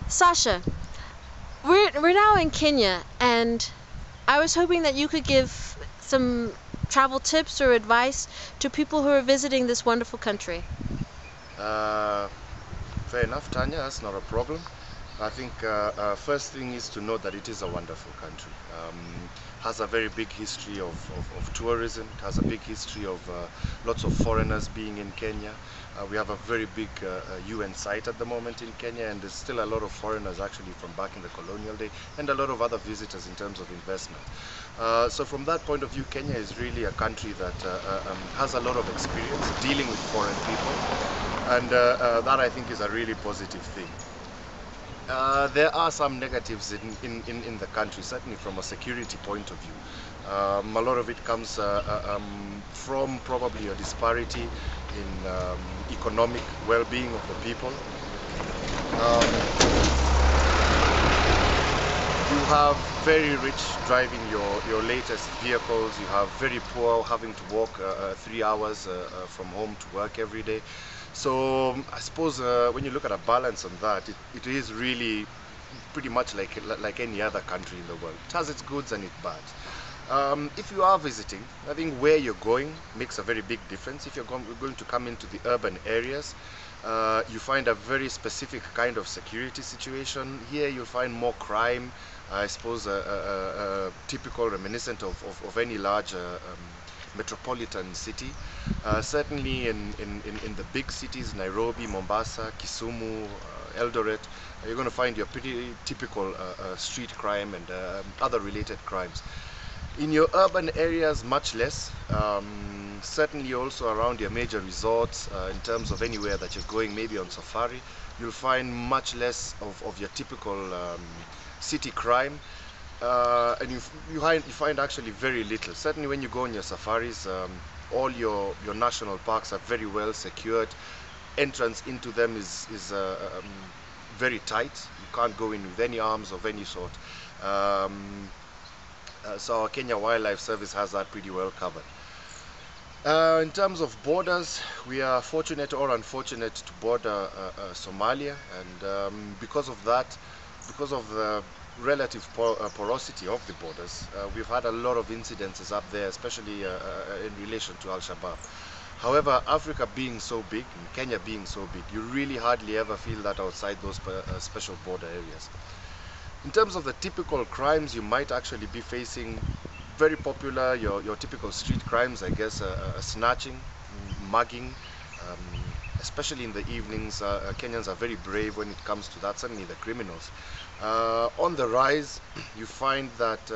Sasha, we're now in Kenya, and I was hoping that you could give some travel tips or advice to people who are visiting this wonderful country. Uh, Fair enough, Tanya, that's not a problem. I think first thing is to know that it is a wonderful country. Has a very big history of tourism. It has a big history of lots of foreigners being in Kenya. We have a very big UN site at the moment in Kenya, and there's still a lot of foreigners actually from back in the colonial day, and a lot of other visitors in terms of investment. So from that point of view, Kenya is really a country that has a lot of experience dealing with foreign people, and that I think is a really positive thing. There are some negatives in the country, certainly from a security point of view. A lot of it comes from probably a disparity in economic well-being of the people. You have very rich driving your latest vehicles. You have very poor having to walk 3 hours from home to work every day. So I suppose when you look at a balance on that, it is really pretty much like any other country in the world. It has its goods and its bads. If you are visiting, I think where you're going makes a very big difference. If you're going to come into the urban areas, you find a very specific kind of security situation. Here you'll find more crime, I suppose typical reminiscent of any large metropolitan city. Certainly in the big cities, Nairobi, Mombasa, Kisumu, Eldoret, you're going to find your pretty typical street crime and other related crimes. In your urban areas, much less. Certainly also around your major resorts, in terms of anywhere that you're going, maybe on safari, you'll find much less of your typical city crime. And you find actually very little. Certainly when you go on your safaris, all your national parks are very well secured. Entrance into them is very tight. You can't go in with any arms of any sort. So our Kenya Wildlife Service has that pretty well covered. In terms of borders, we are fortunate or unfortunate to border Somalia, and because of that, because of the relative porosity of the borders, we've had a lot of incidences up there, especially in relation to Al-Shabaab. However, Africa being so big, and Kenya being so big, you really hardly ever feel that outside those special border areas. In terms of the typical crimes you might actually be facing, very popular, your typical street crimes, I guess, snatching, mugging, especially in the evenings. Kenyans are very brave when it comes to that, certainly the criminals. On the rise, you find that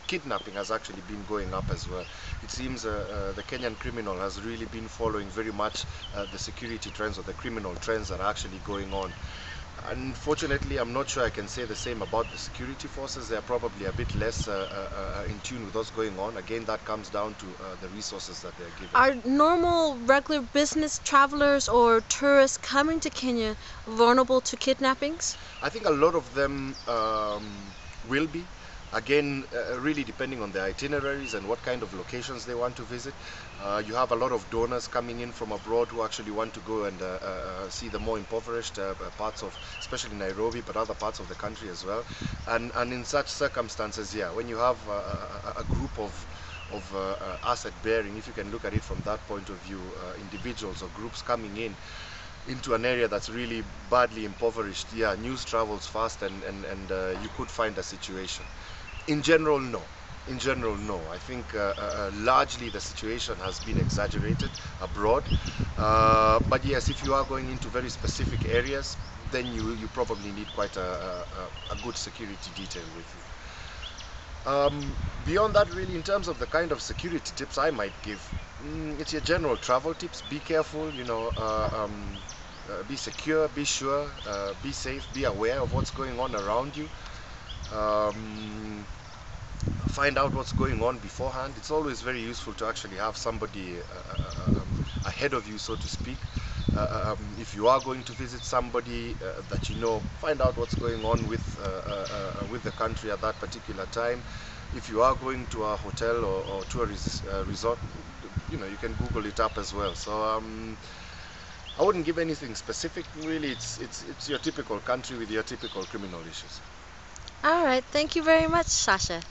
kidnapping has actually been going up as well. It seems the Kenyan criminal has really been following very much the security trends or the criminal trends that are actually going on. Unfortunately, I'm not sure I can say the same about the security forces. They're probably a bit less in tune with what's going on. Again, that comes down to the resources that they're given. Are normal, regular business travelers or tourists coming to Kenya vulnerable to kidnappings? I think a lot of them will be. Again, really depending on their itineraries and what kind of locations they want to visit. You have a lot of donors coming in from abroad who actually want to go and see the more impoverished parts of, especially Nairobi, but other parts of the country as well. And in such circumstances, yeah, when you have a group of asset bearing, if you can look at it from that point of view, individuals or groups coming in into an area that's really badly impoverished, yeah, news travels fast, and you could find a situation. In general, no. In general, no. I think largely the situation has been exaggerated abroad. But yes, if you are going into very specific areas, then you probably need quite a good security detail with you. Beyond that, really, in terms of the kind of security tips I might give, it's your general travel tips. Be careful, be secure, be sure, be safe, be aware of what's going on around you. Find out what's going on beforehand. It's always very useful to actually have somebody ahead of you, so to speak. If you are going to visit somebody that you know, find out what's going on with the country at that particular time. If you are going to a hotel or to a resort, you can Google it up as well. So I wouldn't give anything specific. Really, it's your typical country with your typical criminal issues. All right, thank you very much, Sasha.